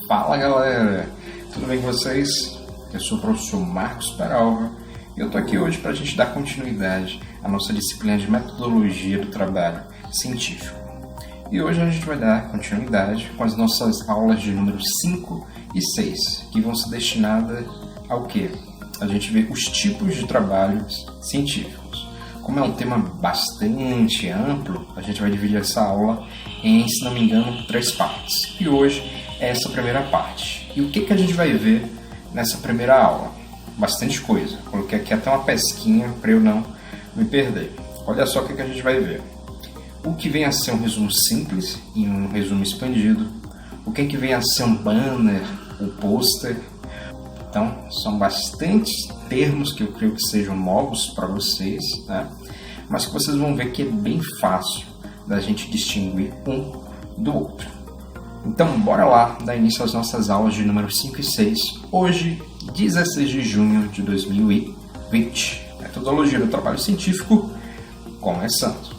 Fala galera, tudo bem com vocês? Eu sou o professor Marcos Peralva e eu tô aqui hoje para a gente dar continuidade à nossa disciplina de metodologia do trabalho científico. E hoje a gente vai dar continuidade com as nossas aulas de número 5 e 6, que vão ser destinadas ao quê? A gente vê os tipos de trabalhos científicos. Como é um tema bastante amplo, a gente vai dividir essa aula em, se não me engano, 3 partes. E hoje é essa primeira parte. E o que a gente vai ver nessa primeira aula? Bastante coisa. Coloquei aqui até uma pesquinha para eu não me perder. Olha só o que a gente vai ver. O que vem a ser um resumo simples e um resumo expandido. O que vem a ser um banner, um pôster. Então, são bastantes termos que eu creio que sejam novos para vocês, né? Mas que vocês vão ver que é bem fácil da gente distinguir um do outro. Então, bora lá dar início às nossas aulas de número 5 e 6, hoje, 16 de junho de 2020. Metodologia do trabalho científico, começando.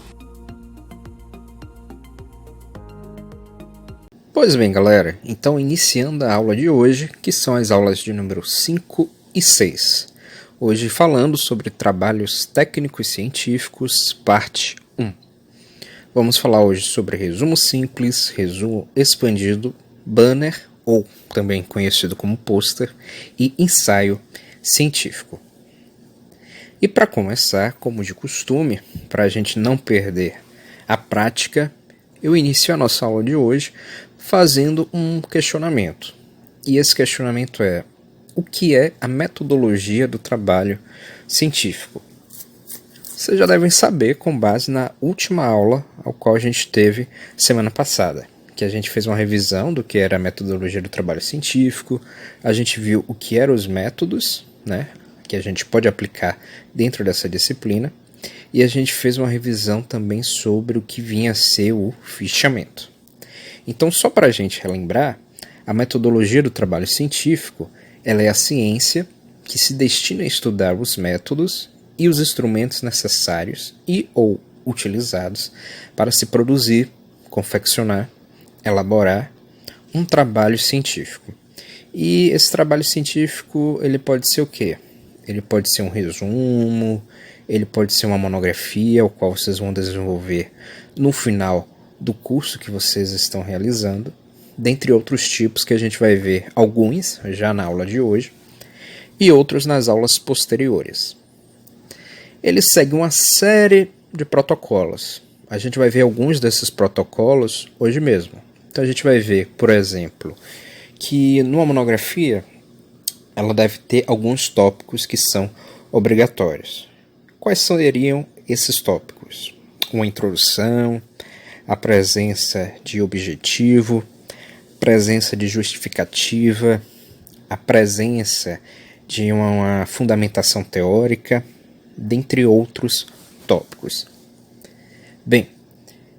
Pois bem, galera, então iniciando a aula de hoje, que são as aulas de número 5 e 6. Hoje falando sobre trabalhos técnicos científicos, parte 1. Vamos falar hoje sobre resumo simples, resumo expandido, banner, ou também conhecido como pôster, e ensaio científico. E para começar, como de costume, para a gente não perder a prática, eu inicio a nossa aula de hoje fazendo um questionamento. E esse questionamento é: o que é a metodologia do trabalho científico? Vocês já devem saber com base na última aula ao qual a gente teve semana passada, que a gente fez uma revisão do que era a metodologia do trabalho científico, a gente viu o que eram os métodos, né, que a gente pode aplicar dentro dessa disciplina, e a gente fez uma revisão também sobre o que vinha a ser o fichamento. Então, só para a gente relembrar, a metodologia do trabalho científico ela é a ciência que se destina a estudar os métodos e os instrumentos necessários e ou utilizados para se produzir, confeccionar, elaborar um trabalho científico. E esse trabalho científico ele pode ser o quê? Ele pode ser um resumo, ele pode ser uma monografia, o qual vocês vão desenvolver no final do curso que vocês estão realizando, dentre outros tipos que a gente vai ver alguns já na aula de hoje e outros nas aulas posteriores. Ele segue uma série de protocolos. A gente vai ver alguns desses protocolos hoje mesmo. Então a gente vai ver, por exemplo, que numa monografia ela deve ter alguns tópicos que são obrigatórios. Quais seriam esses tópicos? Uma introdução, a presença de objetivo, presença de justificativa, a presença de uma fundamentação teórica, dentre outros tópicos. Bem,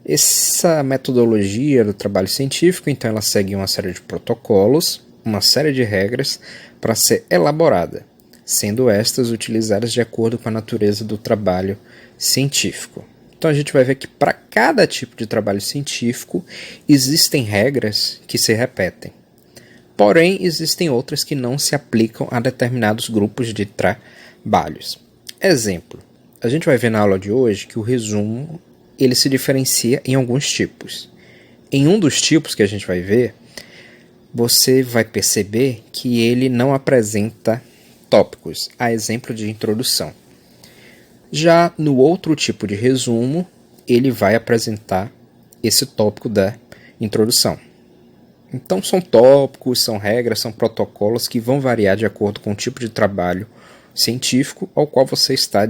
essa metodologia do trabalho científico, então, ela segue uma série de protocolos, uma série de regras para ser elaborada, sendo estas utilizadas de acordo com a natureza do trabalho científico. Então a gente vai ver que para cada tipo de trabalho científico existem regras que se repetem. Porém, existem outras que não se aplicam a determinados grupos de trabalhos. Exemplo, a gente vai ver na aula de hoje que o resumo ele se diferencia em alguns tipos. Em um dos tipos que a gente vai ver, você vai perceber que ele não apresenta tópicos, a exemplo de introdução. Já no outro tipo de resumo, ele vai apresentar esse tópico da introdução. Então são tópicos, são regras, são protocolos que vão variar de acordo com o tipo de trabalho científico ao qual você está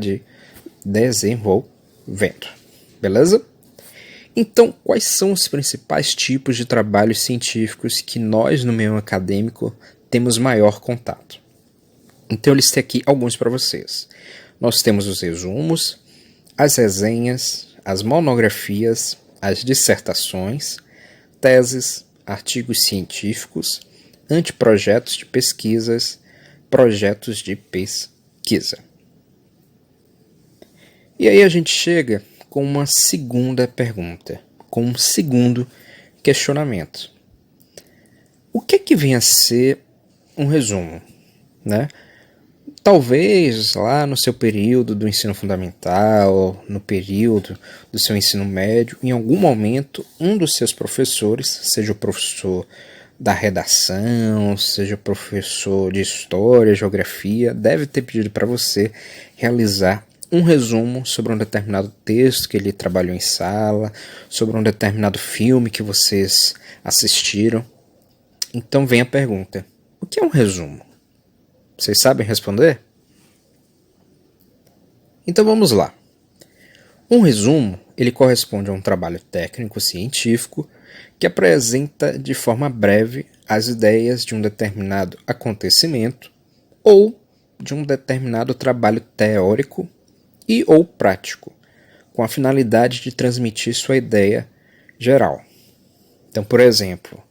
desenvolvendo. Beleza? Então, quais são os principais tipos de trabalhos científicos que nós, no meio acadêmico, temos maior contato? Então eu listei aqui alguns para vocês. Nós temos os resumos, as resenhas, as monografias, as dissertações, teses, artigos científicos, anteprojetos de pesquisas, projetos de pesquisa. E aí a gente chega com uma segunda pergunta, com um segundo questionamento. O que vem a ser um resumo, né? Talvez lá no seu período do ensino fundamental, no período do seu ensino médio, em algum momento, um dos seus professores, seja o professor da redação, seja o professor de história, geografia, deve ter pedido para você realizar um resumo sobre um determinado texto que ele trabalhou em sala, sobre um determinado filme que vocês assistiram. Então vem a pergunta: o que é um resumo? Vocês sabem responder? Então vamos lá. Um resumo, ele corresponde a um trabalho técnico-científico que apresenta de forma breve as ideias de um determinado acontecimento ou de um determinado trabalho teórico e ou prático, com a finalidade de transmitir sua ideia geral. Então, por exemplo,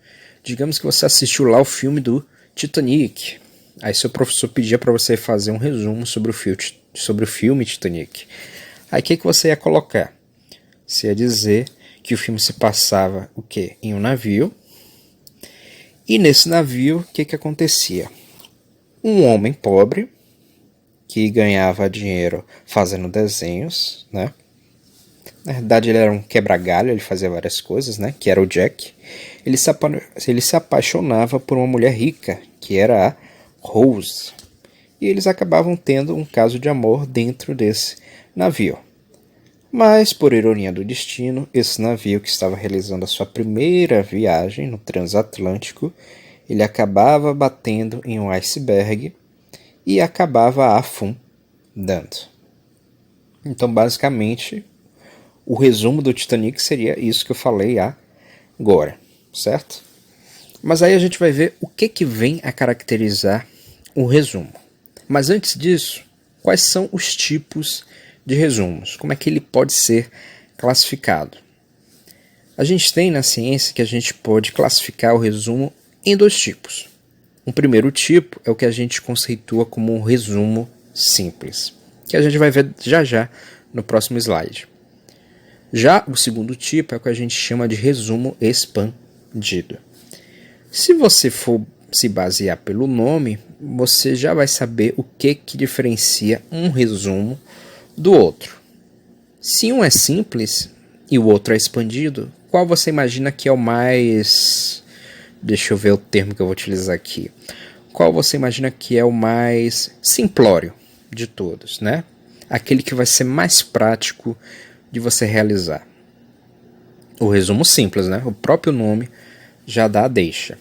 digamos que você assistiu lá o filme do Titanic. Aí seu professor pedia para você fazer um resumo sobre o filme Titanic. Aí o que você ia colocar? Você ia dizer que o filme se passava o quê? Em um navio. E nesse navio, o que acontecia? Um homem pobre, que ganhava dinheiro fazendo desenhos, né? Na verdade ele era um quebra-galho, ele fazia várias coisas, né? Que era o Jack. Ele se apaixonava por uma mulher rica, que era a Rose, e eles acabavam tendo um caso de amor dentro desse navio. Mas, por ironia do destino, esse navio que estava realizando a sua primeira viagem no transatlântico, ele acabava batendo em um iceberg e acabava afundando. Então, basicamente, o resumo do Titanic seria isso que eu falei agora, certo? Mas aí a gente vai ver o que vem a caracterizar o resumo. Mas antes disso, quais são os tipos de resumos? Como é que ele pode ser classificado? A gente tem na ciência que a gente pode classificar o resumo em dois tipos. O primeiro tipo é o que a gente conceitua como um resumo simples, que a gente vai ver já no próximo slide. Já o segundo tipo é o que a gente chama de resumo expandido. Se você for se basear pelo nome, você já vai saber o que diferencia um resumo do outro. Se um é simples e o outro é expandido, qual você imagina que é o mais... Deixa eu ver o termo que eu vou utilizar aqui. Qual você imagina que é o mais simplório de todos, né? Aquele que vai ser mais prático de você realizar. O resumo simples, né? O próprio nome já dá a deixa.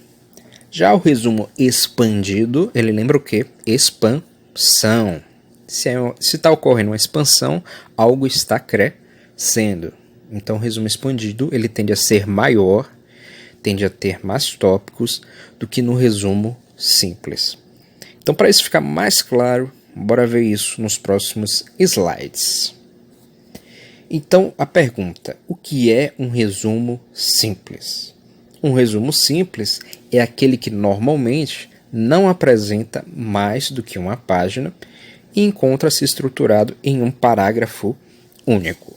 Já o resumo expandido, ele lembra o quê? Expansão. Se está ocorrendo uma expansão, algo está crescendo. Então o resumo expandido, ele tende a ser maior, tende a ter mais tópicos do que no resumo simples. Então, para isso ficar mais claro, bora ver isso nos próximos slides. Então, a pergunta: o que é um resumo simples? Um resumo simples é aquele que normalmente não apresenta mais do que uma página e encontra-se estruturado em um parágrafo único.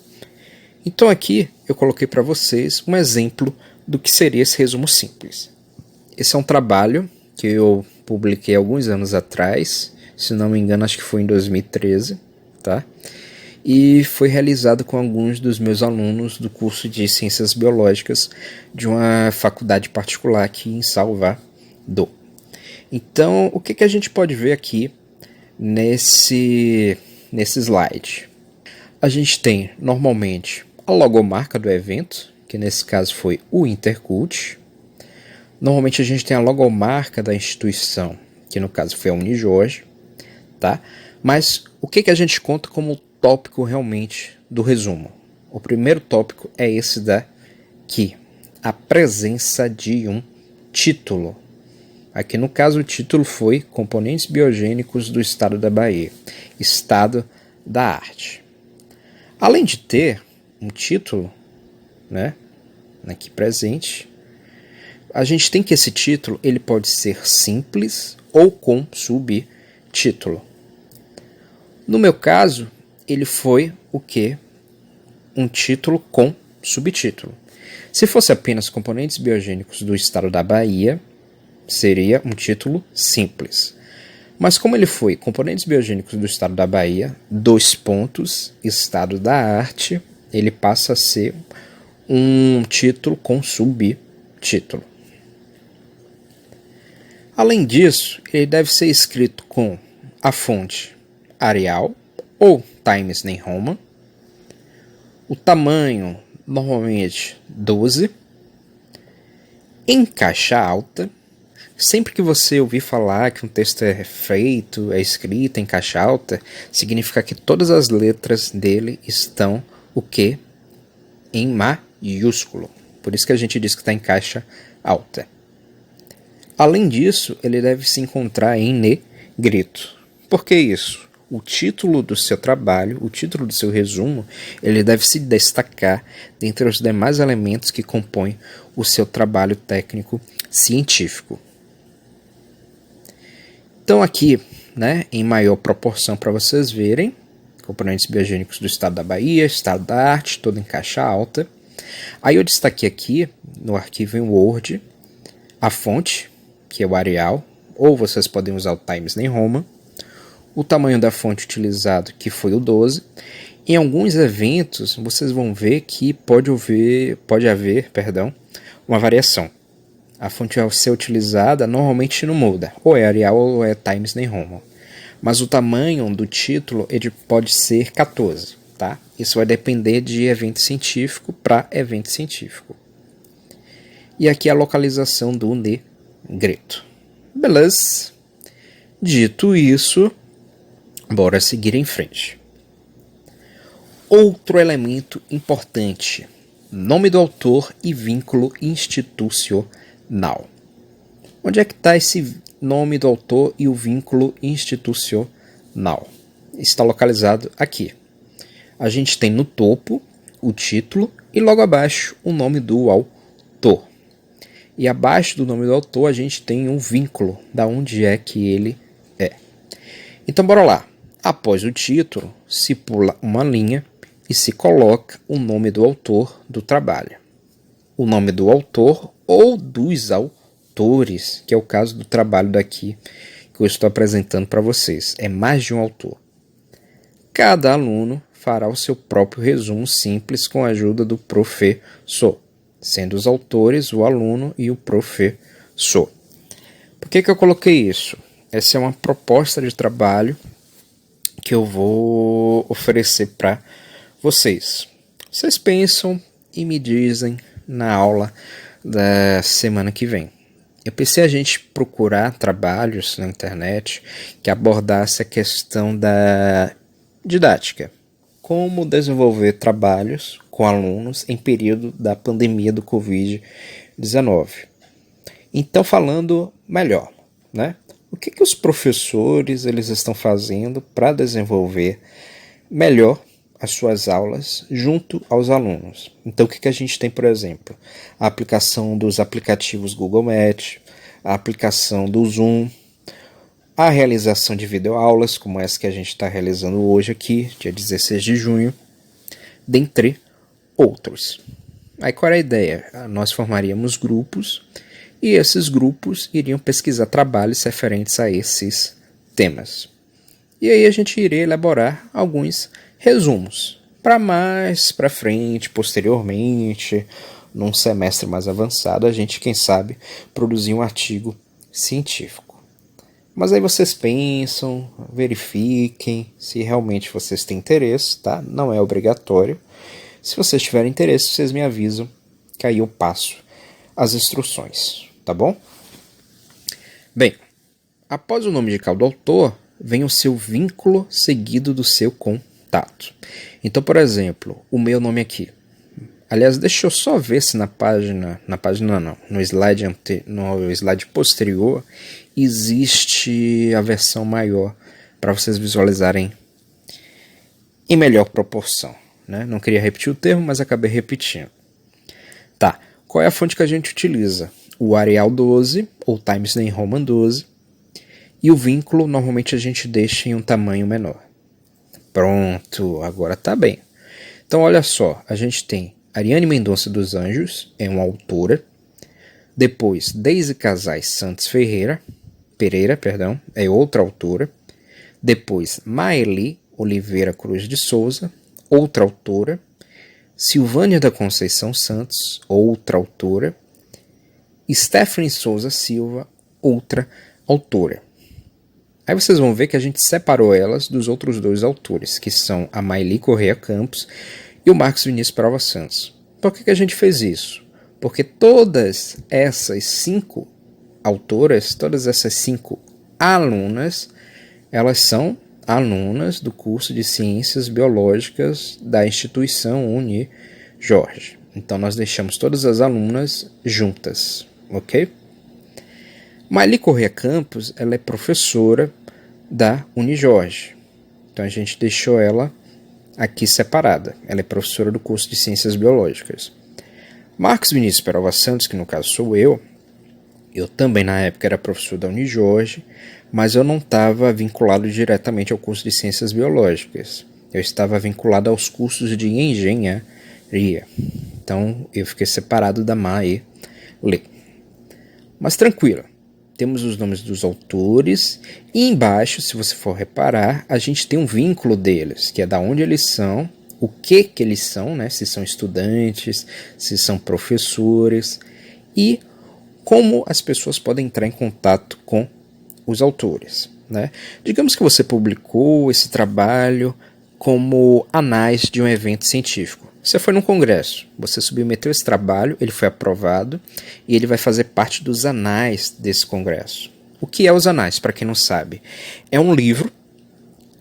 Então aqui eu coloquei para vocês um exemplo do que seria esse resumo simples. Esse é um trabalho que eu publiquei alguns anos atrás, se não me engano acho que foi em 2013, tá? E foi realizado com alguns dos meus alunos do curso de Ciências Biológicas de uma faculdade particular aqui em Salvador. Então, o que a gente pode ver aqui nesse slide? A gente tem, normalmente, a logomarca do evento, que nesse caso foi o Intercult. Normalmente a gente tem a logomarca da instituição, que no caso foi a Unijorge, tá? Mas o que a gente conta como tópico realmente do resumo? O primeiro tópico é esse daqui, a presença de um título. Aqui no caso o título foi Componentes Biogênicos do Estado da Bahia, Estado da Arte. Além de ter um título, né, aqui presente, a gente tem que esse título ele pode ser simples ou com subtítulo. No meu caso, ele foi o quê? Um título com subtítulo. Se fosse apenas Componentes Biogênicos do Estado da Bahia, seria um título simples. Mas como ele foi Componentes Biogênicos do Estado da Bahia, Estado da Arte, ele passa a ser um título com subtítulo. Além disso, ele deve ser escrito com a fonte Arial ou Times New Roman, o tamanho normalmente 12, em caixa alta. Sempre que você ouvir falar que um texto é escrito em caixa alta, significa que todas as letras dele estão o quê? Em maiúsculo. Por isso que a gente diz que está em caixa alta. Além disso, ele deve se encontrar em negrito. Por que isso? O título do seu trabalho, o título do seu resumo, ele deve se destacar dentre os demais elementos que compõem o seu trabalho técnico científico. Então aqui, em maior proporção para vocês verem, componentes biogênicos do Estado da Bahia, Estado da Arte, todo em caixa alta. Aí eu destaquei aqui, no arquivo em Word, a fonte, que é o Arial, ou vocês podem usar o Times New Roman, o tamanho da fonte utilizado, que foi o 12. Em alguns eventos, vocês vão ver que pode haver uma variação. A fonte a ser utilizada normalmente não muda, ou é Arial ou é Times New Roman. Mas o tamanho do título ele pode ser 14, tá? Isso vai depender de evento científico para evento científico. E aqui a localização do negrito. Beleza? Dito isso, bora seguir em frente. Outro elemento importante: nome do autor e vínculo institucional. Onde é que está esse nome do autor e o vínculo institucional? Está localizado aqui. A gente tem no topo o título e logo abaixo o nome do autor. E abaixo do nome do autor a gente tem um vínculo, da onde é que ele é. Então bora lá. Após o título, se pula uma linha e se coloca o nome do autor do trabalho. O nome do autor ou dos autores, que é o caso do trabalho daqui que eu estou apresentando para vocês. É mais de um autor. Cada aluno fará o seu próprio resumo simples com a ajuda do professor, sendo os autores o aluno e o professor. Por que eu coloquei isso? Essa é uma proposta de trabalho que eu vou oferecer para vocês. Vocês pensam e me dizem na aula da semana que vem. Eu pensei a gente procurar trabalhos na internet que abordasse a questão da didática. Como desenvolver trabalhos com alunos em período da pandemia do Covid-19. Então, falando melhor, o que os professores eles estão fazendo para desenvolver melhor as suas aulas junto aos alunos? Então, o que a gente tem, por exemplo? A aplicação dos aplicativos Google Meet, a aplicação do Zoom, a realização de videoaulas, como essa que a gente está realizando hoje aqui, dia 16 de junho, dentre outros. Aí qual era a ideia? Nós formaríamos grupos e esses grupos iriam pesquisar trabalhos referentes a esses temas. E aí a gente iria elaborar alguns resumos para mais para frente, posteriormente, num semestre mais avançado, a gente, quem sabe, produzir um artigo científico. Mas aí vocês pensam, verifiquem se realmente vocês têm interesse, tá? Não é obrigatório. Se vocês tiverem interesse, vocês me avisam que aí eu passo as instruções, tá bom? Bem, após o nome de cada autor, vem o seu vínculo seguido do seu contato. Então, por exemplo, o meu nome aqui. Aliás, deixa eu só ver se no slide posterior existe a versão maior para vocês visualizarem em melhor proporção. Não queria repetir o termo, mas acabei repetindo. Tá, qual é a fonte que a gente utiliza? O Arial 12 ou Times New Roman 12 e o vínculo normalmente a gente deixa em um tamanho menor. Pronto, agora tá bem. Então olha só, a gente tem Ariane Mendonça dos Anjos, é uma autora, Depois, Deise Casais Santos Pereira, é outra autora. Depois, Maeli Oliveira Cruz de Souza, outra autora. Silvânia da Conceição Santos, outra autora. Stephanie Souza Silva, outra autora. Aí vocês vão ver que a gente separou elas dos outros dois autores, que são a Maeli Correia Campos e o Marcos Vinícius Peralva Santos. Por que a gente fez isso? Porque todas essas 5 autoras, todas essas 5 alunas, elas são alunas do curso de Ciências Biológicas da instituição Unijorge. Então nós deixamos todas as alunas juntas, ok? Maeli Correia Campos, ela é professora da Unijorge. Então a gente deixou ela aqui separada. Ela é professora do curso de Ciências Biológicas. Marcos Vinícius Peralva Santos, que no caso sou eu também na época era professor da Unijorge, mas eu não estava vinculado diretamente ao curso de Ciências Biológicas. Eu estava vinculado aos cursos de Engenharia. Então eu fiquei separado da Maeli. Mas tranquilo. Temos os nomes dos autores e embaixo, se você for reparar, a gente tem um vínculo deles, que é da onde eles são, o que eles são, né? Se são estudantes, se são professores e como as pessoas podem entrar em contato com os autores, né? Digamos que você publicou esse trabalho como anais de um evento científico. Você foi num congresso, você submeteu esse trabalho, ele foi aprovado e ele vai fazer parte dos anais desse congresso. O que é os anais, para quem não sabe? É um livro,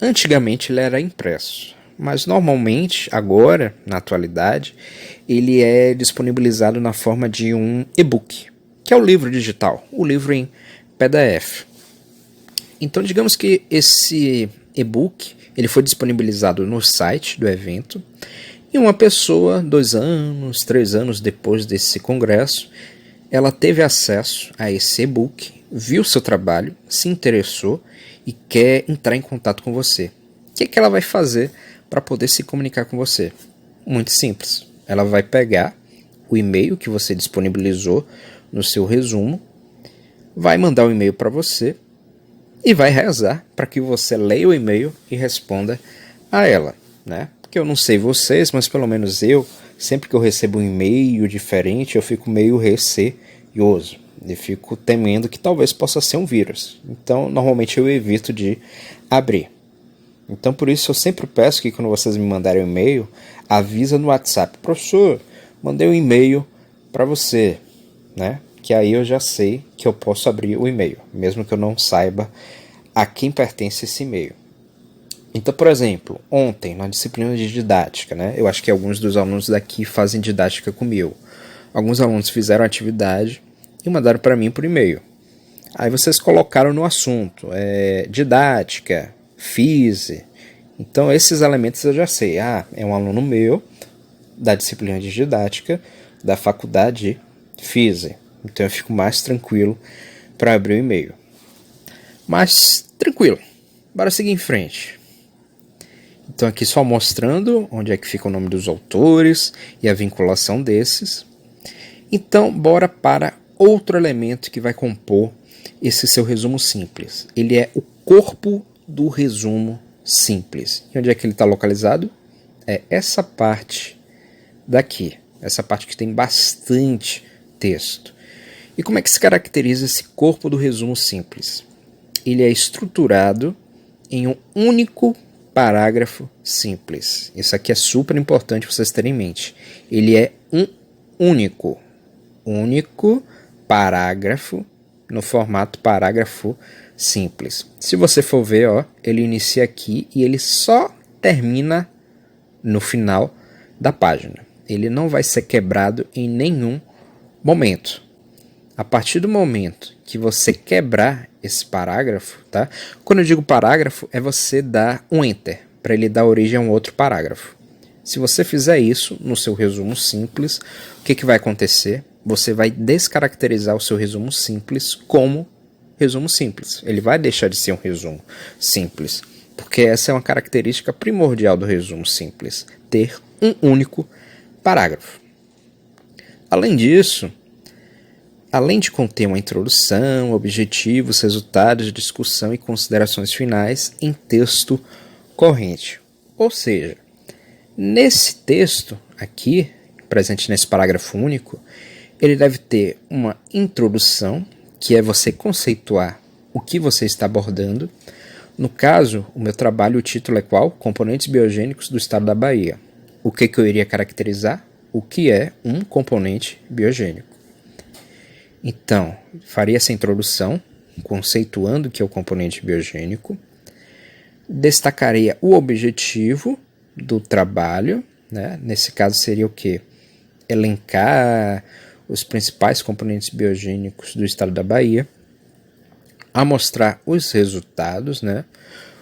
antigamente ele era impresso, mas normalmente, agora, na atualidade, ele é disponibilizado na forma de um e-book, que é o livro digital, o livro em PDF. Então digamos que esse e-book ele foi disponibilizado no site do evento, e uma pessoa, 2 anos, 3 anos depois desse congresso, ela teve acesso a esse e-book, viu seu trabalho, se interessou e quer entrar em contato com você. O que ela vai fazer para poder se comunicar com você? Muito simples. Ela vai pegar o e-mail que você disponibilizou no seu resumo, vai mandar o e-mail para você e vai rezar para que você leia o e-mail e responda a ela, né? Porque eu não sei vocês, mas pelo menos eu, sempre que eu recebo um e-mail diferente, eu fico meio receoso. Eu fico temendo que talvez possa ser um vírus. Então, normalmente eu evito de abrir. Então, por isso eu sempre peço que quando vocês me mandarem um e-mail, avisa no WhatsApp. Professor, mandei um e-mail para você, né? Que aí eu já sei que eu posso abrir o e-mail, mesmo que eu não saiba a quem pertence esse e-mail. Então, por exemplo, ontem, na disciplina de didática, né? Eu acho que alguns dos alunos daqui fazem didática comigo. Alguns alunos fizeram atividade e mandaram para mim por e-mail. Aí vocês colocaram no assunto, didática, FISE. Então, esses elementos eu já sei. É um aluno meu da disciplina de didática da faculdade FISE. Então, eu fico mais tranquilo para abrir o e-mail. Mas, tranquilo. Bora seguir em frente. Então aqui só mostrando onde é que fica o nome dos autores e a vinculação desses. Então bora para outro elemento que vai compor esse seu resumo simples. Ele é o corpo do resumo simples. E onde é que ele está localizado? É essa parte daqui. Essa parte que tem bastante texto. E como é que se caracteriza esse corpo do resumo simples? Ele é estruturado em um único parágrafo simples. Isso aqui é super importante vocês terem em mente. Ele é um único parágrafo no formato parágrafo simples. Se você for ver, ele inicia aqui e ele só termina no final da página. Ele não vai ser quebrado em nenhum momento. A partir do momento que você quebrar esse parágrafo, tá? Quando eu digo parágrafo, é você dar um enter, para ele dar origem a um outro parágrafo. Se você fizer isso no seu resumo simples, o que vai acontecer? Você vai descaracterizar o seu resumo simples como resumo simples. Ele vai deixar de ser um resumo simples, porque essa é uma característica primordial do resumo simples, ter um único parágrafo. Além disso, além de conter uma introdução, objetivos, resultados, discussão e considerações finais em texto corrente. Ou seja, nesse texto aqui, presente nesse parágrafo único, ele deve ter uma introdução, que é você conceituar o que você está abordando. No caso, o meu trabalho, o título é qual? Componentes biogênicos do estado da Bahia. O que eu iria caracterizar? O que é um componente biogênico. Então, faria essa introdução, conceituando o que é o componente biogênico. Destacaria o objetivo do trabalho, né? Nesse caso seria o quê? Elencar os principais componentes biogênicos do estado da Bahia, a mostrar os resultados, né?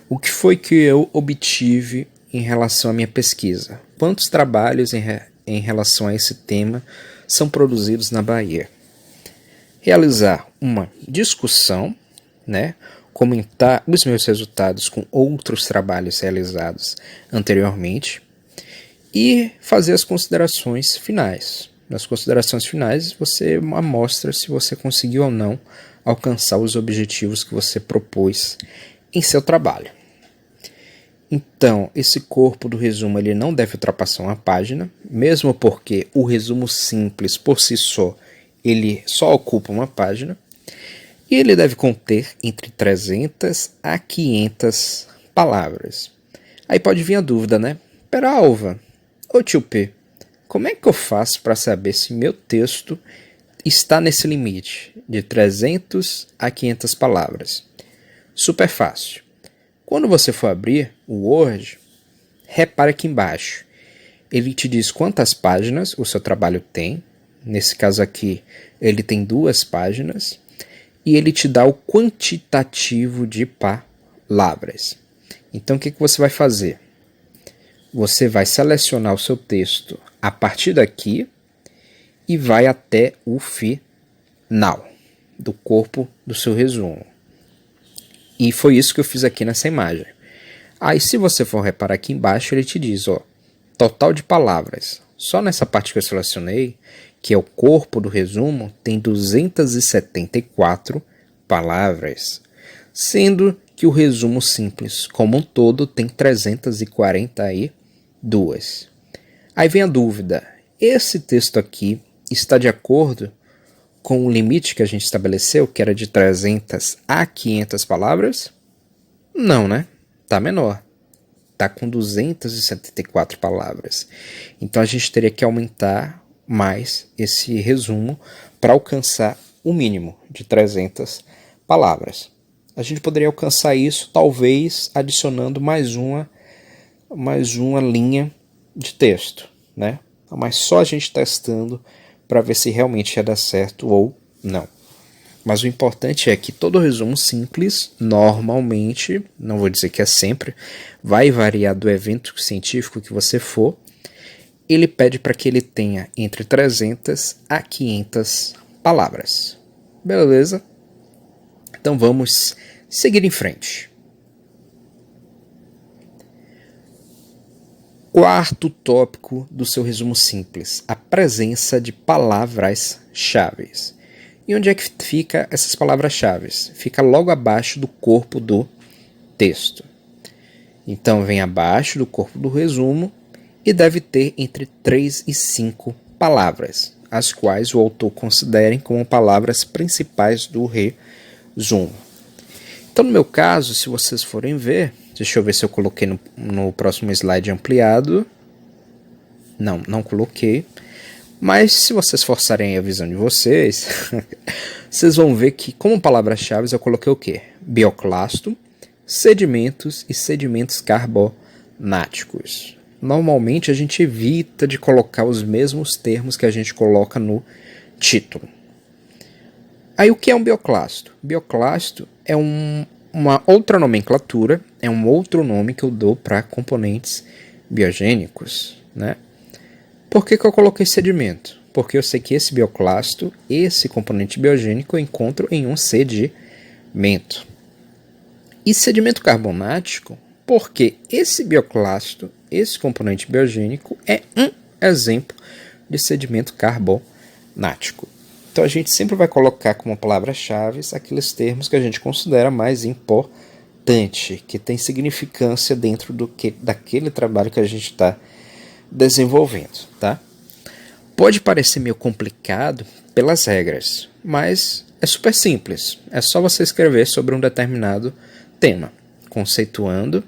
O que foi que eu obtive em relação à minha pesquisa? Quantos trabalhos em relação a esse tema são produzidos na Bahia? Realizar uma discussão, né? Comentar os meus resultados com outros trabalhos realizados anteriormente e fazer as considerações finais. Nas considerações finais, você mostra se você conseguiu ou não alcançar os objetivos que você propôs em seu trabalho. Então, esse corpo do resumo ele não deve ultrapassar uma página, mesmo porque o resumo simples, por si só, ele só ocupa uma página, e ele deve conter entre 300 a 500 palavras. Aí pode vir a dúvida, né? Pera, Alva, ô tio P, como é que eu faço para saber se meu texto está nesse limite de 300 a 500 palavras? Super fácil. Quando você for abrir o Word, repare aqui embaixo. Ele te diz quantas páginas o seu trabalho tem. Nesse caso aqui, ele tem 2 páginas. E ele te dá o quantitativo de palavras. Então, o que você vai fazer? Você vai selecionar o seu texto a partir daqui e vai até o final do corpo do seu resumo. E foi isso que eu fiz aqui nessa imagem. Aí, se você for reparar aqui embaixo, ele te diz, ó, total de palavras. Só nessa parte que eu selecionei, que é o corpo do resumo, tem 274 palavras, sendo que o resumo simples como um todo tem 342. Aí vem a dúvida, esse texto aqui está de acordo com o limite que a gente estabeleceu, que era de 300 a 500 palavras? Não, né? Tá menor. Tá com 274 palavras. Então a gente teria que aumentar mais esse resumo para alcançar o mínimo de 300 palavras. A gente poderia alcançar isso talvez adicionando mais uma linha de texto, né? Mas só a gente testando para ver se realmente ia dar certo ou não. Mas o importante é que todo resumo simples, normalmente, não vou dizer que é sempre, vai variar do evento científico que você for, ele pede para que ele tenha entre 300 a 500 palavras. Beleza? Então vamos seguir em frente. Quarto tópico do seu resumo simples, a presença de palavras-chave. E onde é que fica essas palavras-chave? Fica logo abaixo do corpo do texto. Então vem abaixo do corpo do resumo e deve ter entre 3 e 5 palavras, as quais o autor considere como palavras principais do resumo. Então no meu caso, se vocês forem ver, deixa eu ver se eu coloquei no próximo slide ampliado. Não coloquei. Mas se vocês forçarem a visão de vocês, vocês vão ver que como palavras-chave eu coloquei o quê? Bioclasto, sedimentos e sedimentos carbonáticos. Normalmente a gente evita de colocar os mesmos termos que a gente coloca no título. Aí o que é um bioclasto? Bioclasto é uma outra nomenclatura, é um outro nome que eu dou para componentes biogênicos, né? Por que eu coloquei sedimento? Porque eu sei que esse bioclasto, esse componente biogênico, eu encontro em um sedimento. E sedimento carbonático, porque esse bioclasto, esse componente biogênico, é um exemplo de sedimento carbonático. Então a gente sempre vai colocar como palavras-chave aqueles termos que a gente considera mais importante, que tem significância dentro daquele trabalho que a gente está desenvolvendo, tá? Pode parecer meio complicado pelas regras, mas é super simples. É só você escrever sobre um determinado tema, conceituando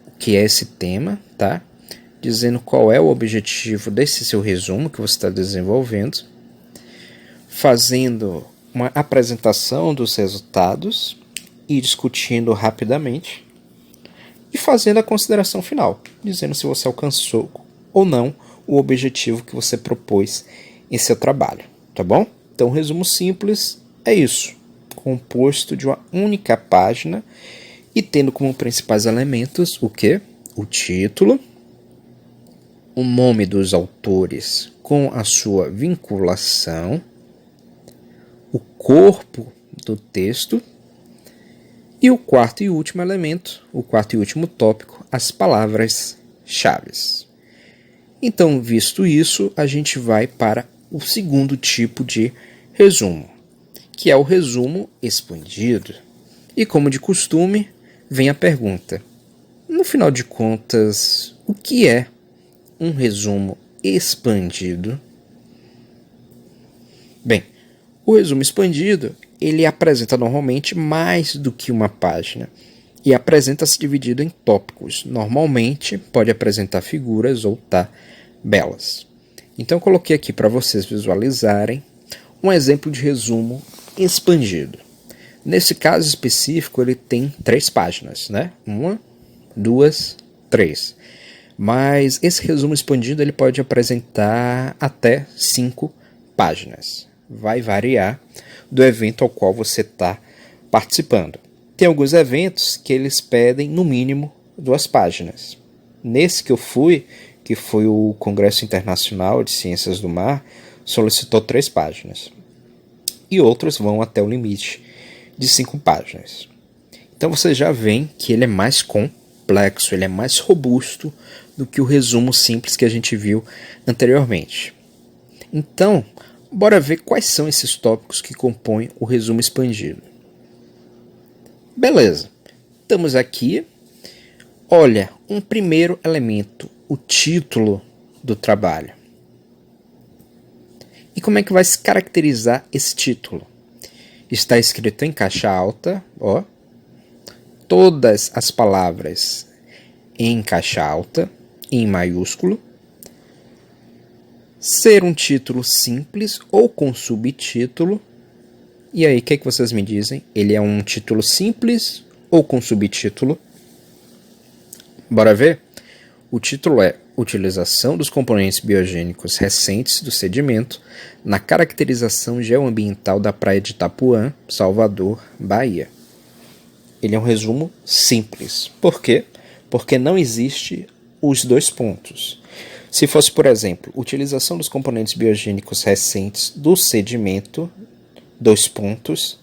o que é esse tema, tá? Dizendo qual é o objetivo desse seu resumo que você está desenvolvendo, fazendo uma apresentação dos resultados e discutindo rapidamente, e fazendo a consideração final, dizendo se você alcançou ou não o objetivo que você propôs em seu trabalho, tá bom? Então, um resumo simples é isso, composto de uma única página e tendo como principais elementos o quê? O título, o nome dos autores com a sua vinculação, o corpo do texto e o quarto e último elemento, o quarto e último tópico, as palavras-chave. Então, visto isso, a gente vai para o segundo tipo de resumo, que é o resumo expandido. E como de costume, vem a pergunta: no final de contas, o que é um resumo expandido? Bem, o resumo expandido, ele apresenta normalmente mais do que uma página e apresenta-se dividido em tópicos. Normalmente pode apresentar figuras ou tabelas. Então eu coloquei aqui para vocês visualizarem um exemplo de resumo expandido. Nesse caso específico ele tem 3 páginas, né? 1, 2, 3. Mas esse resumo expandido ele pode apresentar até 5 páginas. Vai variar do evento ao qual você está participando. Tem alguns eventos que eles pedem no mínimo 2 páginas. Nesse que eu fui, que foi o Congresso Internacional de Ciências do Mar, solicitou 3 páginas. E outros vão até o limite de 5 páginas. Então você já vê que ele é mais complexo, ele é mais robusto do que o resumo simples que a gente viu anteriormente. Então, bora ver quais são esses tópicos que compõem o resumo expandido. Beleza, estamos aqui. Olha, um primeiro elemento, o título do trabalho. E como é que vai se caracterizar esse título? Está escrito em caixa alta, ó. Todas as palavras em caixa alta, em maiúsculo. Ser um título simples ou com subtítulo. E aí, o que vocês me dizem? Ele é um título simples ou com subtítulo? Bora ver? O título é Utilização dos componentes biogênicos recentes do sedimento na caracterização geoambiental da praia de Itapuã, Salvador, Bahia. Ele é um resumo simples. Por quê? Porque não existe os 2 pontos. Se fosse, por exemplo, utilização dos componentes biogênicos recentes do sedimento, 2 pontos,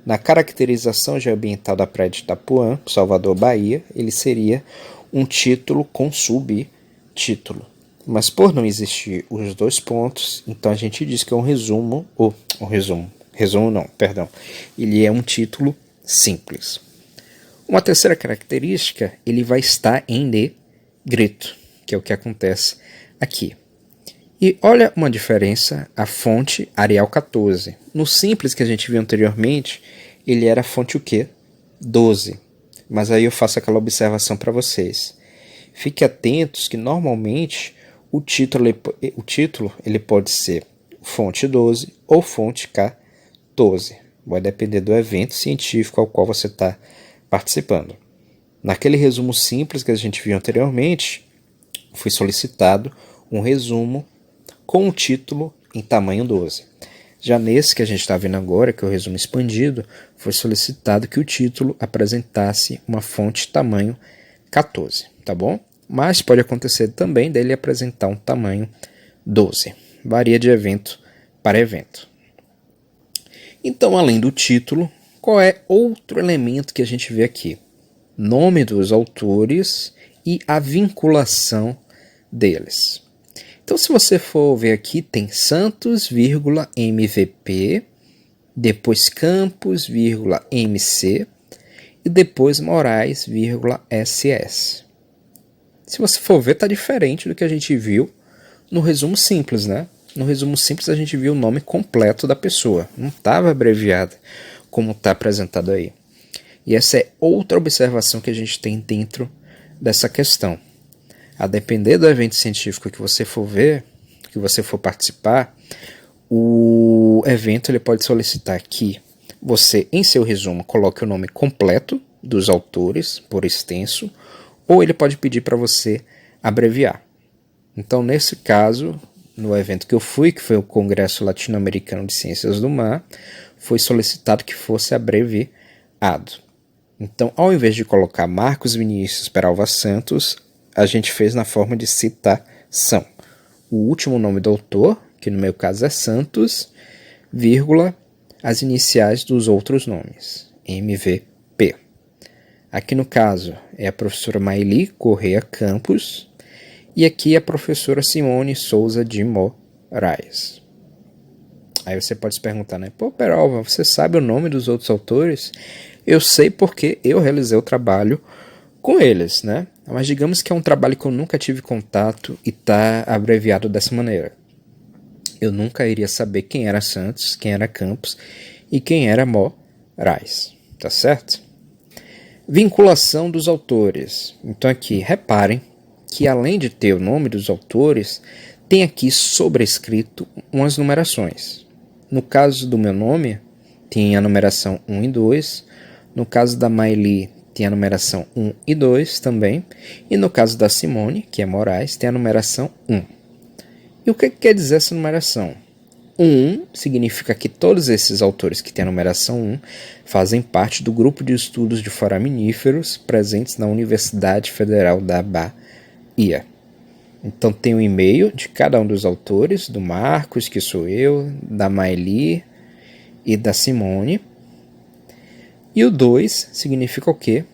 na caracterização geoambiental da praia de Itapuã, Salvador, Bahia, ele seria um título com subtítulo. Mas por não existir os 2 pontos, então a gente diz que é um resumo, ele é um título simples. Uma terceira característica, ele vai estar em negrito, que é o que acontece aqui. E olha uma diferença, a fonte Arial 14. No simples que a gente viu anteriormente, ele era a fonte o quê? 12. Mas aí eu faço aquela observação para vocês. Fique atentos que normalmente o título ele pode ser fonte 12 ou fonte K12. Vai depender do evento científico ao qual você está participando. Naquele resumo simples que a gente viu anteriormente, foi solicitado um resumo com o título em tamanho 12. Já nesse que a gente está vendo agora, que é o resumo expandido, foi solicitado que o título apresentasse uma fonte tamanho 14, tá bom? Mas pode acontecer também dele apresentar um tamanho 12. Varia de evento para evento. Então, além do título, qual é outro elemento que a gente vê aqui? Nome dos autores e a vinculação deles. Então, se você for ver aqui, tem Santos, MVP, depois Campos, MC e depois Moraes, SS. Se você for ver, tá diferente do que a gente viu no resumo simples, né? No resumo simples a gente viu o nome completo da pessoa, não estava abreviado como está apresentado aí. E essa é outra observação que a gente tem dentro dessa questão. A depender do evento científico que você for ver, que você for participar, o evento ele pode solicitar que você, em seu resumo, coloque o nome completo dos autores, por extenso, ou ele pode pedir para você abreviar. Então, nesse caso, no evento que eu fui, que foi o Congresso Latino-Americano de Ciências do Mar, foi solicitado que fosse abreviado. Então, ao invés de colocar Marcos Vinícius Peralva Santos, a gente fez na forma de citação. O último nome do autor, que no meu caso é Santos, vírgula, as iniciais dos outros nomes, MVP. Aqui no caso é a professora Maili Correia Campos e aqui a professora Simone Souza de Moraes. Aí você pode se perguntar, né? Pô, Peralva, você sabe o nome dos outros autores? Eu sei porque eu realizei o trabalho com eles, né? Mas digamos que é um trabalho que eu nunca tive contato e está abreviado dessa maneira. Eu nunca iria saber quem era Santos, quem era Campos e quem era Moraes, tá certo? Vinculação dos autores. Então aqui, reparem que além de ter o nome dos autores, tem aqui sobrescrito umas numerações. No caso do meu nome, tem a numeração 1 e 2. No caso da Maili, tem a numeração 1 e 2 também. E no caso da Simone, que é Moraes, tem a numeração 1. E o que quer dizer essa numeração? 1 significa que todos esses autores que têm a numeração 1 fazem parte do grupo de estudos de foraminíferos presentes na Universidade Federal da Bahia. Então tem o e-mail de cada um dos autores, do Marcos, que sou eu, da Maili e da Simone. E o 2 significa o quê?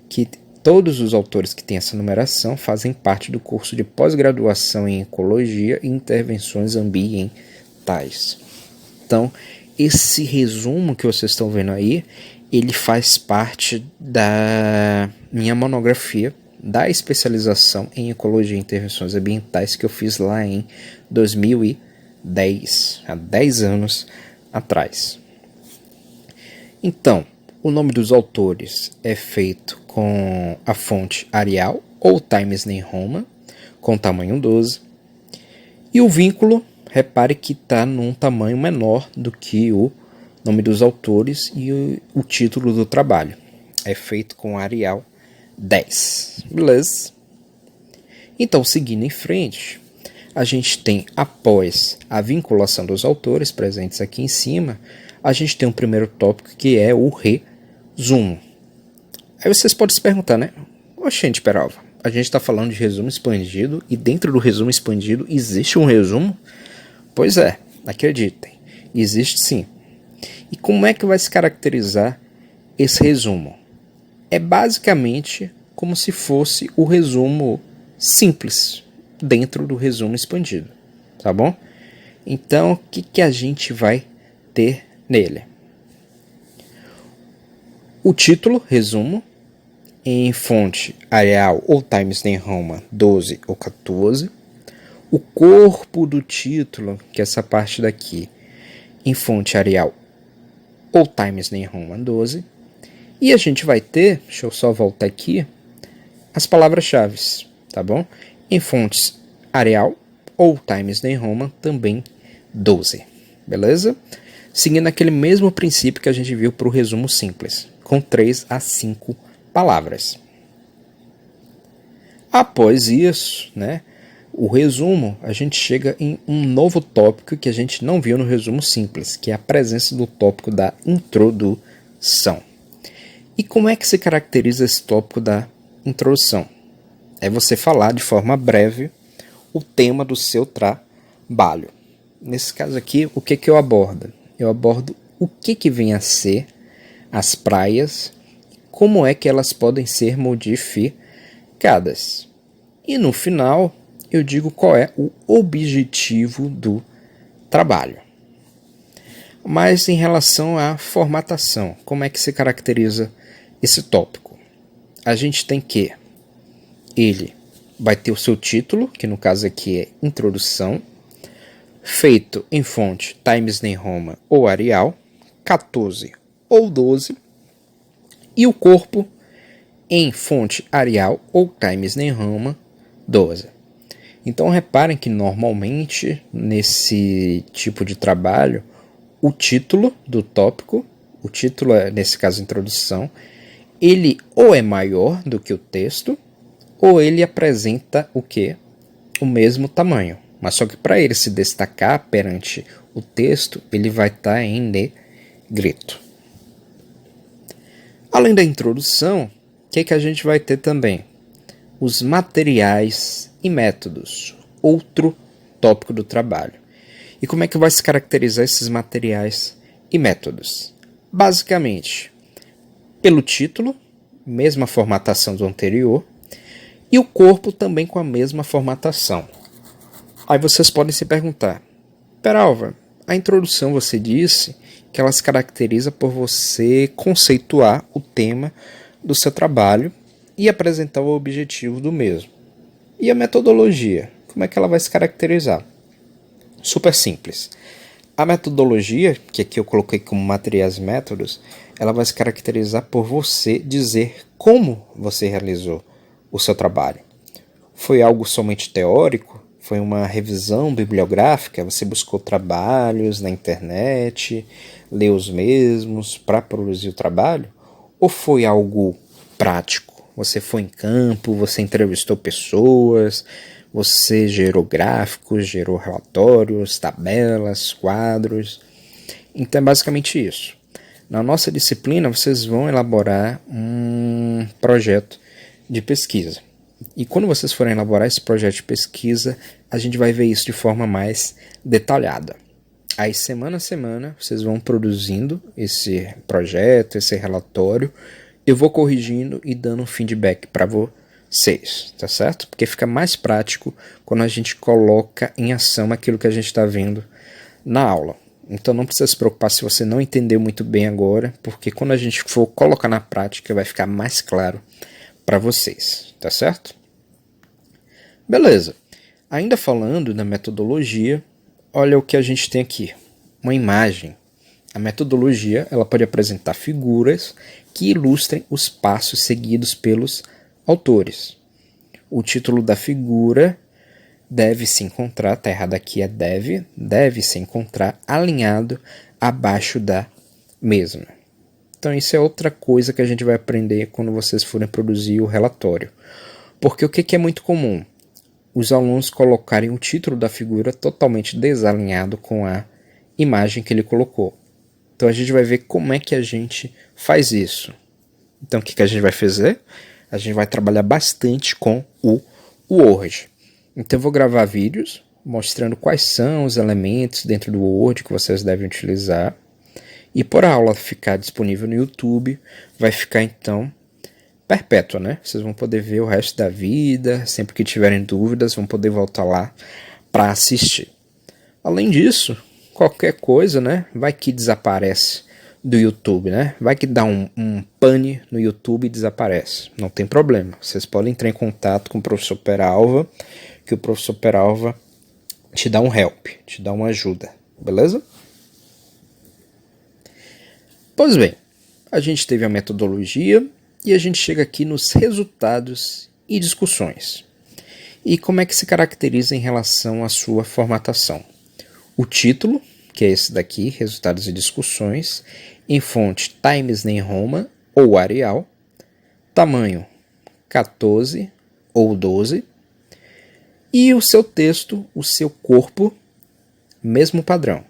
Que todos os autores que têm essa numeração fazem parte do curso de pós-graduação em Ecologia e Intervenções Ambientais. Então, esse resumo que vocês estão vendo aí, ele faz parte da minha monografia da especialização em Ecologia e Intervenções Ambientais que eu fiz lá em 2010, há 10 anos atrás. Então, o nome dos autores é feito com a fonte Arial ou Times New Roman, com tamanho 12. E o vínculo, repare que está num tamanho menor do que o nome dos autores e o título do trabalho. É feito com Arial 10. Beleza? Então, seguindo em frente, a gente tem, após a vinculação dos autores presentes aqui em cima, a gente tem um primeiro tópico que é o resumo. Aí vocês podem se perguntar, né? Oxente, Peralva, a gente está falando de resumo expandido e dentro do resumo expandido existe um resumo? Pois é, acreditem, existe sim. E como é que vai se caracterizar esse resumo? É basicamente como se fosse o resumo simples dentro do resumo expandido, tá bom? Então, o que a gente vai ter nele? O título, resumo, em fonte Arial ou Times New Roman 12 ou 14. O corpo do título, que é essa parte daqui, em fonte Arial ou Times New Roman 12. E a gente vai ter, deixa eu só voltar aqui, as palavras-chave, tá bom? Em fontes Arial ou Times New Roman também 12, beleza? Seguindo aquele mesmo princípio que a gente viu para o resumo simples, com 3 a 5 palavras. Após isso, né, o resumo, a gente chega em um novo tópico que a gente não viu no resumo simples, que é a presença do tópico da introdução. E como é que se caracteriza esse tópico da introdução? É você falar de forma breve o tema do seu trabalho. Nesse caso aqui, o que eu abordo? Eu abordo o que vem a ser as praias, como é que elas podem ser modificadas. E no final, eu digo qual é o objetivo do trabalho. Mas em relação à formatação, como é que se caracteriza esse tópico? A gente tem que ele vai ter o seu título, que no caso aqui é Introdução, feito em fonte Times New Roman ou Arial, 14 ou 12, e o corpo em fonte Arial ou Times New Roman 12. Então reparem que normalmente nesse tipo de trabalho o título do tópico, o título é nesse caso Introdução, ele ou é maior do que o texto ou ele apresenta o quê? O mesmo tamanho. Mas só que para ele se destacar perante o texto, ele vai estar em negrito. Além da introdução, o que a gente vai ter também? Os materiais e métodos, outro tópico do trabalho. E como é que vai se caracterizar esses materiais e métodos? Basicamente, pelo título, mesma formatação do anterior, e o corpo também com a mesma formatação. Aí vocês podem se perguntar, Peralva, a introdução você disse que ela se caracteriza por você conceituar o tema do seu trabalho e apresentar o objetivo do mesmo. E a metodologia, como é que ela vai se caracterizar? Super simples. A metodologia, que aqui eu coloquei como materiais e métodos, ela vai se caracterizar por você dizer como você realizou o seu trabalho. Foi algo somente teórico? Foi uma revisão bibliográfica? Você buscou trabalhos na internet, leu os mesmos para produzir o trabalho? Ou foi algo prático? Você foi em campo, você entrevistou pessoas, você gerou gráficos, gerou relatórios, tabelas, quadros. Então é basicamente isso. Na nossa disciplina vocês vão elaborar um projeto de pesquisa. E quando vocês forem elaborar esse projeto de pesquisa, a gente vai ver isso de forma mais detalhada. Aí semana a semana vocês vão produzindo esse projeto, esse relatório. Eu vou corrigindo e dando um feedback para vocês, tá certo? Porque fica mais prático quando a gente coloca em ação aquilo que a gente está vendo na aula. Então não precisa se preocupar se você não entendeu muito bem agora, porque quando a gente for colocar na prática vai ficar mais claro para vocês, tá certo? Beleza. Ainda falando da metodologia, olha o que a gente tem aqui, uma imagem. A metodologia ela pode apresentar figuras que ilustrem os passos seguidos pelos autores. O título da figura deve se encontrar, tá errado aqui, é deve se encontrar alinhado abaixo da mesma. Então isso é outra coisa que a gente vai aprender quando vocês forem produzir o relatório. Porque o que é muito comum? Os alunos colocarem o título da figura totalmente desalinhado com a imagem que ele colocou. Então a gente vai ver como é que a gente faz isso. Então o que a gente vai fazer? A gente vai trabalhar bastante com o Word. Então eu vou gravar vídeos mostrando quais são os elementos dentro do Word que vocês devem utilizar. E por a aula ficar disponível no YouTube, vai ficar então perpétua, né? Vocês vão poder ver o resto da vida, sempre que tiverem dúvidas, vão poder voltar lá para assistir. Além disso, qualquer coisa, né? Vai que desaparece do YouTube, né? Vai que dá um pane no YouTube e desaparece. Não tem problema. Vocês podem entrar em contato com o professor Peralva, que o professor Peralva te dá um help, te dá uma ajuda, beleza? Pois bem, a gente teve a metodologia e a gente chega aqui nos resultados e discussões. E como é que se caracteriza em relação à sua formatação? O título, que é esse daqui, resultados e discussões, em fonte Times New Roman ou Arial, tamanho 14 ou 12, e o seu texto, o seu corpo, mesmo padrão.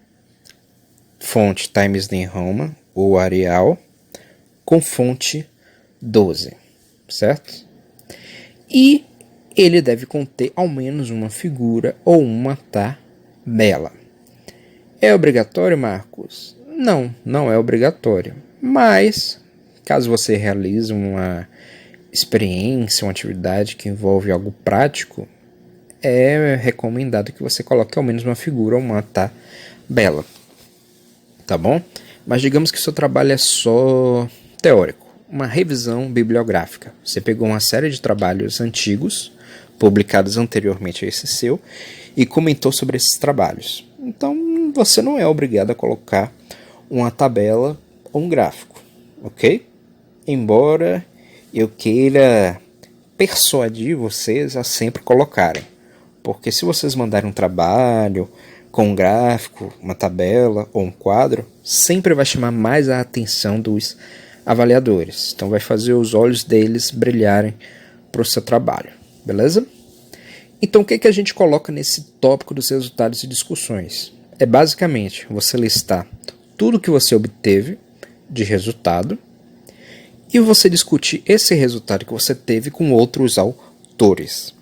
Fonte Times New Roman ou Arial, com fonte 12, certo? E ele deve conter ao menos uma figura ou uma tabela. É obrigatório, Marcos? Não, não é obrigatório. Mas, caso você realize uma experiência, uma atividade que envolve algo prático, é recomendado que você coloque ao menos uma figura ou uma tabela, tá bom? Mas digamos que seu trabalho é só teórico, uma revisão bibliográfica. Você pegou uma série de trabalhos antigos, publicados anteriormente a esse seu, e comentou sobre esses trabalhos. Então, você não é obrigado a colocar uma tabela ou um gráfico, ok? Embora eu queira persuadir vocês a sempre colocarem. Porque se vocês mandarem um trabalho com um gráfico, uma tabela ou um quadro, sempre vai chamar mais a atenção dos avaliadores. Então vai fazer os olhos deles brilharem para o seu trabalho, beleza? Então o que a gente coloca nesse tópico dos resultados e discussões? É basicamente você listar tudo que você obteve de resultado e você discutir esse resultado que você teve com outros autores.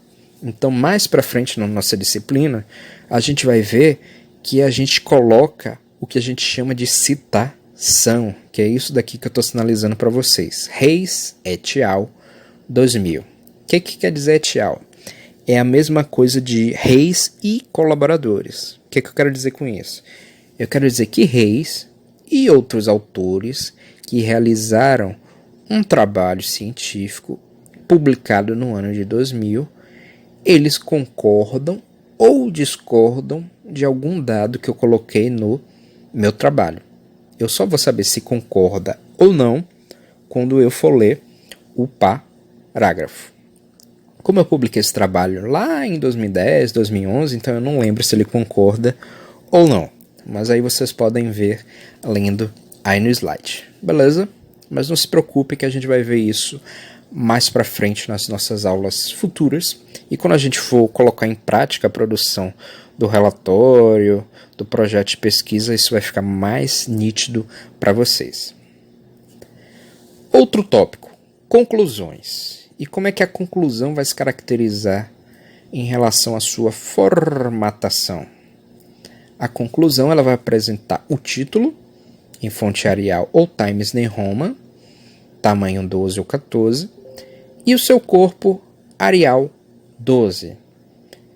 Então, mais para frente na nossa disciplina, a gente vai ver que a gente coloca o que a gente chama de citação, que é isso daqui que eu estou sinalizando para vocês. Reis et al. 2000. O que quer dizer et al? É a mesma coisa de Reis e colaboradores. O que eu quero dizer com isso? Eu quero dizer que Reis e outros autores que realizaram um trabalho científico publicado no ano de 2000, eles concordam ou discordam de algum dado que eu coloquei no meu trabalho. Eu só vou saber se concorda ou não quando eu for ler o parágrafo. Como eu publiquei esse trabalho lá em 2010, 2011, então eu não lembro se ele concorda ou não. Mas aí vocês podem ver lendo aí no slide, beleza? Mas não se preocupe que a gente vai ver isso mais para frente nas nossas aulas futuras. E quando a gente for colocar em prática a produção do relatório, do projeto de pesquisa, isso vai ficar mais nítido para vocês. Outro tópico, conclusões. E como é que a conclusão vai se caracterizar em relação à sua formatação? A conclusão ela vai apresentar o título, em fonte Arial ou Times New Roman, tamanho 12 ou 14, e o seu corpo Arial 12.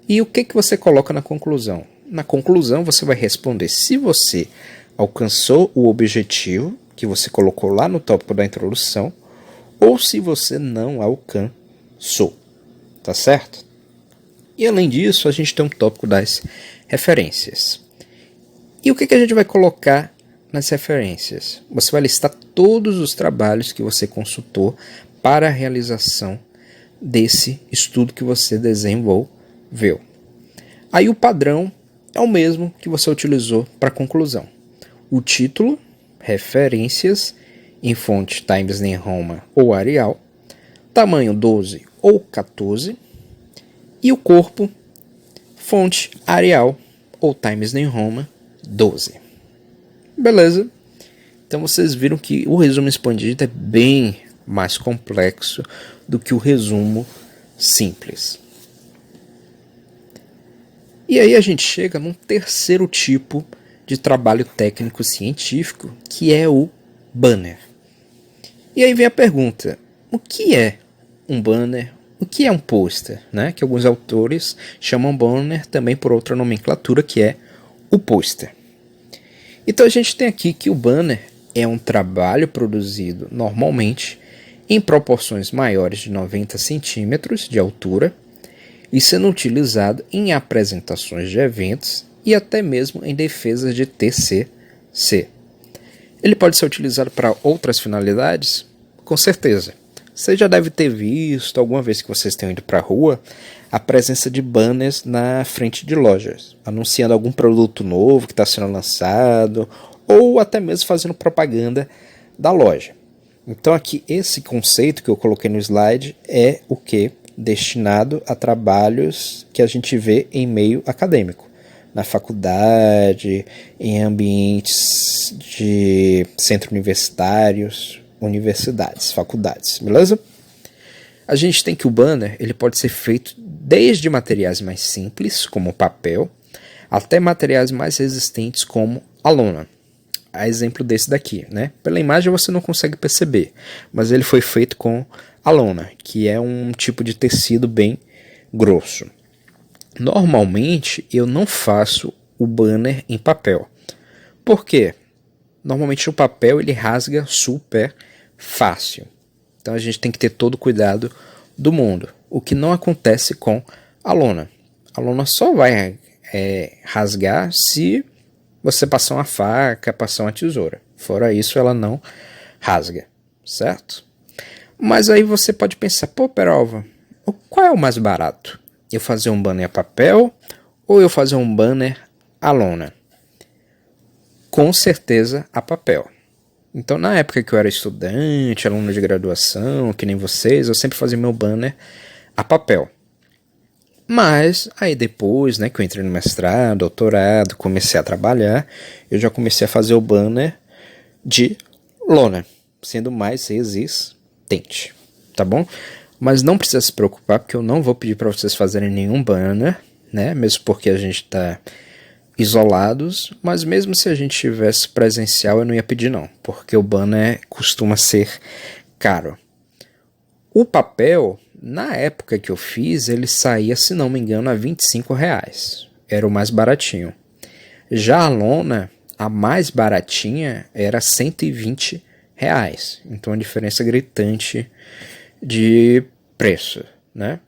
E o que você coloca na conclusão? Na conclusão você vai responder se você alcançou o objetivo que você colocou lá no tópico da introdução ou se você não alcançou, tá certo? E além disso, a gente tem um tópico das referências. E o que a gente vai colocar nas referências? Você vai listar todos os trabalhos que você consultou para a realização desse estudo que você desenvolveu. Aí o padrão é o mesmo que você utilizou para a conclusão. O título, referências, em fonte Times New Roman ou Arial, tamanho 12 ou 14, e o corpo, fonte Arial ou Times New Roman 12. Beleza? Então vocês viram que o resumo expandido é bem mais complexo do que o resumo simples. E aí a gente chega num terceiro tipo de trabalho técnico científico, que é o banner. E aí vem a pergunta, o que é um banner? O que é um pôster? Né? Que alguns autores chamam banner também por outra nomenclatura, que é o pôster. Então a gente tem aqui que o banner é um trabalho produzido normalmente em proporções maiores de 90 centímetros de altura e sendo utilizado em apresentações de eventos e até mesmo em defesas de TCC. Ele pode ser utilizado para outras finalidades? Com certeza. Você já deve ter visto, alguma vez que vocês tenham ido para a rua, a presença de banners na frente de lojas, anunciando algum produto novo que está sendo lançado, ou até mesmo fazendo propaganda da loja. Então aqui, esse conceito que eu coloquei no slide é o que? Destinado a trabalhos que a gente vê em meio acadêmico. Na faculdade, em ambientes de centros universitários, universidades, faculdades, beleza? A gente tem que o banner ele pode ser feito desde materiais mais simples, como papel, até materiais mais resistentes, como a lona. A exemplo desse daqui, né? Pela imagem você não consegue perceber, mas ele foi feito com a lona, que é um tipo de tecido bem grosso. Normalmente eu não faço o banner em papel. Por quê? Normalmente o papel ele rasga super fácil. Então a gente tem que ter todo o cuidado do mundo. O que não acontece com a lona. A lona só vai rasgar se você passar uma faca, passar uma tesoura. Fora isso, ela não rasga, certo? Mas aí você pode pensar, pô, Peralva, qual é o mais barato? Eu fazer um banner a papel ou eu fazer um banner a lona? Com certeza a papel. Então, na época que eu era estudante, aluno de graduação, que nem vocês, eu sempre fazia meu banner a papel. Mas, aí depois, né, que eu entrei no mestrado, doutorado, comecei a trabalhar, eu já comecei a fazer o banner de lona, sendo mais resistente, tá bom? Mas não precisa se preocupar, porque eu não vou pedir para vocês fazerem nenhum banner, né, mesmo porque a gente está isolados, mas mesmo se a gente tivesse presencial, eu não ia pedir não, porque o banner costuma ser caro. O papel, na época que eu fiz, ele saía, se não me engano, a R$25. Era o mais baratinho. Já a lona, a mais baratinha, era R$120. Então, a diferença gritante de preço, né?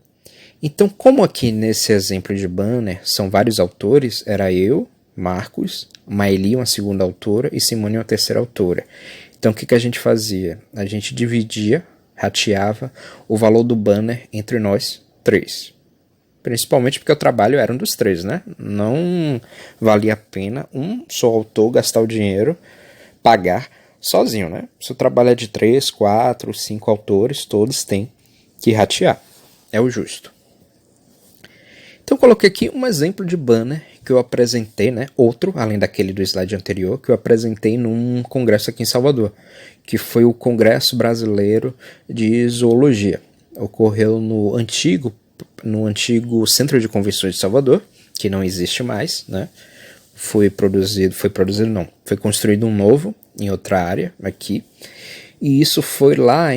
Então, como aqui nesse exemplo de banner são vários autores, era eu, Marcos, Maeli, uma segunda autora, e Simone, uma terceira autora. Então, o que a gente fazia? A gente dividia, rateava o valor do banner entre nós três. Principalmente porque o trabalho era um dos três, né? Não valia a pena um só autor gastar o dinheiro, pagar sozinho, né? Se o trabalho é de 3, 4, 5 autores, todos têm que ratear. É o justo. Então eu coloquei aqui um exemplo de banner que eu apresentei, né? Outro, além daquele do slide anterior, que eu apresentei num congresso aqui em Salvador, que foi o Congresso Brasileiro de Zoologia. Ocorreu no antigo Centro de Convenções de Salvador, que não existe mais, né? Foi construído um novo em outra área aqui. E isso foi lá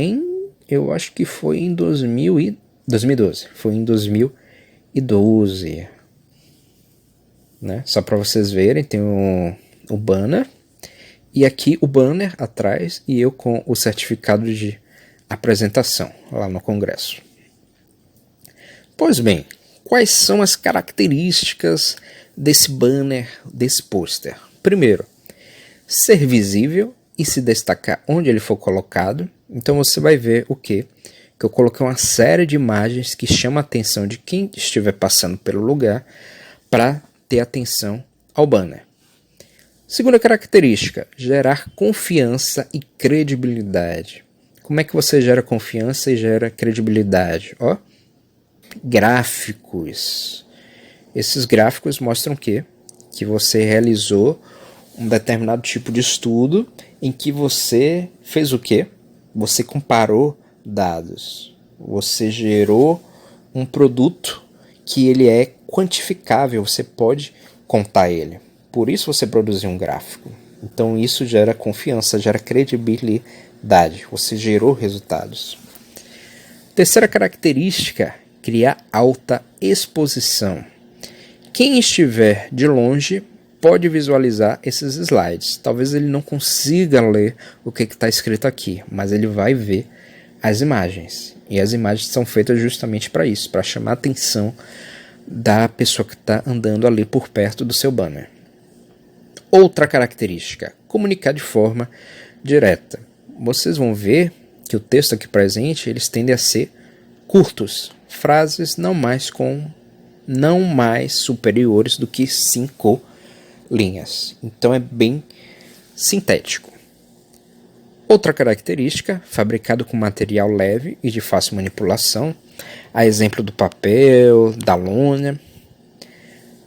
eu acho que foi em 2012. Foi em 2012, né? Só para vocês verem, tem o banner e aqui o banner atrás e eu com o certificado de apresentação lá no congresso. Pois bem, quais são as características desse banner, desse pôster? Primeiro, ser visível e se destacar onde ele for colocado. Então você vai ver o quê? Que eu coloquei uma série de imagens que chamam a atenção de quem estiver passando pelo lugar para ter atenção ao banner. Segunda característica, gerar confiança e credibilidade. Como é que você gera confiança e gera credibilidade? Gráficos. Esses gráficos mostram que você realizou um determinado tipo de estudo em que você fez o quê? Você comparou dados. Você gerou um produto que ele é quantificável, você pode contar ele. Por isso você produziu um gráfico. Então isso gera confiança, gera credibilidade. Você gerou resultados. Terceira característica, criar alta exposição. Quem estiver de longe pode visualizar esses slides. Talvez ele não consiga ler o que está escrito aqui, mas ele vai ver as imagens. E as imagens são feitas justamente para isso, para chamar a atenção da pessoa que está andando ali por perto do seu banner. Outra característica, comunicar de forma direta. Vocês vão ver que o texto aqui presente, eles tendem a ser curtos, frases não mais superiores do que 5 linhas. Então é bem sintético. Outra característica, fabricado com material leve e de fácil manipulação, a exemplo do papel, da lona.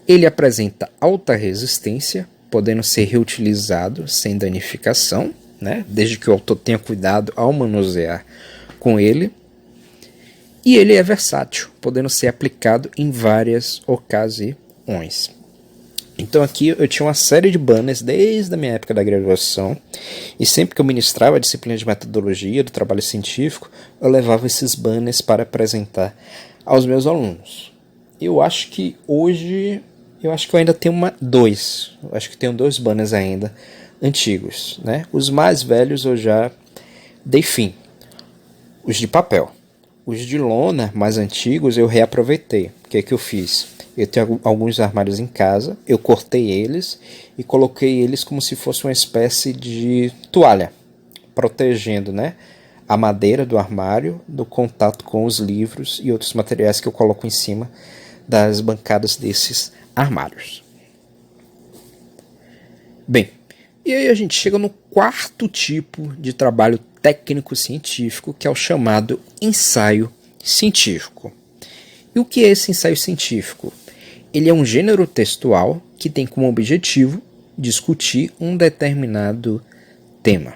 Ele apresenta alta resistência, podendo ser reutilizado sem danificação, né? Desde que o autor tenha cuidado ao manusear com ele. E ele é versátil, podendo ser aplicado em várias ocasiões. Então aqui eu tinha uma série de banners desde a minha época da graduação, e sempre que eu ministrava a disciplina de metodologia do trabalho científico, eu levava esses banners para apresentar aos meus alunos. eu acho que hoje, eu ainda tenho dois. Eu acho que tenho 2 banners ainda antigos, né? Os mais velhos eu já dei fim. Os de papel. Os de lona, mais antigos, eu reaproveitei. O que é que eu fiz? Eu tenho alguns armários em casa, eu cortei eles e coloquei eles como se fosse uma espécie de toalha, protegendo, né, a madeira do armário do contato com os livros e outros materiais que eu coloco em cima das bancadas desses armários. Bem, e aí a gente chega no 4º tipo de trabalho técnico-científico, que é o chamado ensaio científico. E o que é esse ensaio científico? Ele é um gênero textual que tem como objetivo discutir um determinado tema.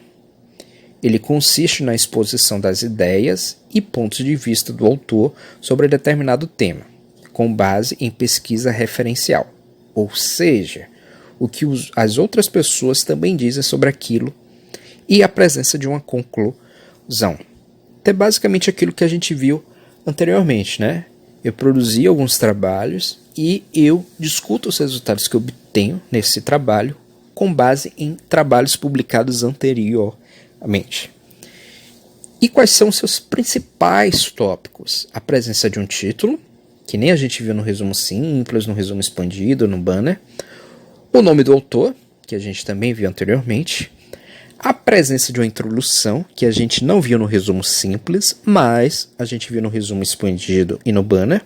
Ele consiste na exposição das ideias e pontos de vista do autor sobre determinado tema, com base em pesquisa referencial, ou seja, o que as outras pessoas também dizem sobre aquilo e a presença de uma conclusão. É basicamente aquilo que a gente viu anteriormente, né? Eu produzi alguns trabalhos e eu discuto os resultados que eu obtenho nesse trabalho com base em trabalhos publicados anteriormente. E quais são os seus principais tópicos? A presença de um título, que nem a gente viu no resumo simples, no resumo expandido, no banner. O nome do autor, que a gente também viu anteriormente. A presença de uma introdução, que a gente não viu no resumo simples, mas a gente viu no resumo expandido e no banner.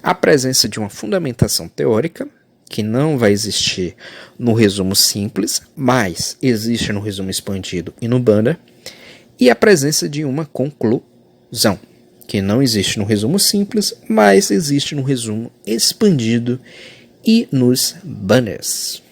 A presença de uma fundamentação teórica, que não vai existir no resumo simples, mas existe no resumo expandido e no banner. E a presença de uma conclusão, que não existe no resumo simples, mas existe no resumo expandido e nos banners.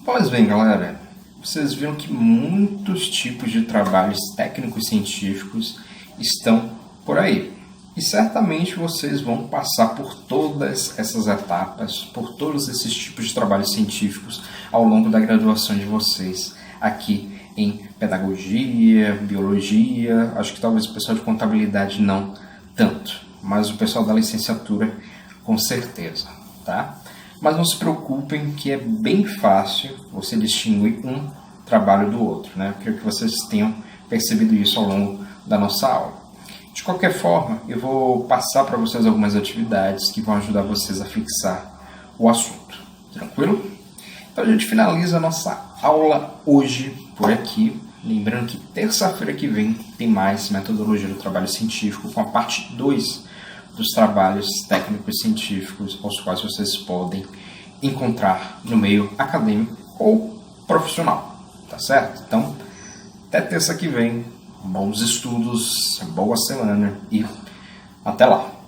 Pois bem, galera, vocês viram que muitos tipos de trabalhos técnicos científicos estão por aí. E certamente vocês vão passar por todas essas etapas, por todos esses tipos de trabalhos científicos ao longo da graduação de vocês aqui em pedagogia, biologia. Acho que talvez o pessoal de contabilidade não tanto, mas o pessoal da licenciatura com certeza, tá? Mas não se preocupem que é bem fácil você distinguir um trabalho do outro, né? Eu quero que vocês tenham percebido isso ao longo da nossa aula. De qualquer forma, eu vou passar para vocês algumas atividades que vão ajudar vocês a fixar o assunto. Tranquilo? Então a gente finaliza a nossa aula hoje por aqui. Lembrando que terça-feira que vem tem mais metodologia do trabalho científico com a parte 2 dos trabalhos técnicos científicos aos quais vocês podem encontrar no meio acadêmico ou profissional. Tá certo? Então, até terça que vem. Bons estudos, boa semana e até lá!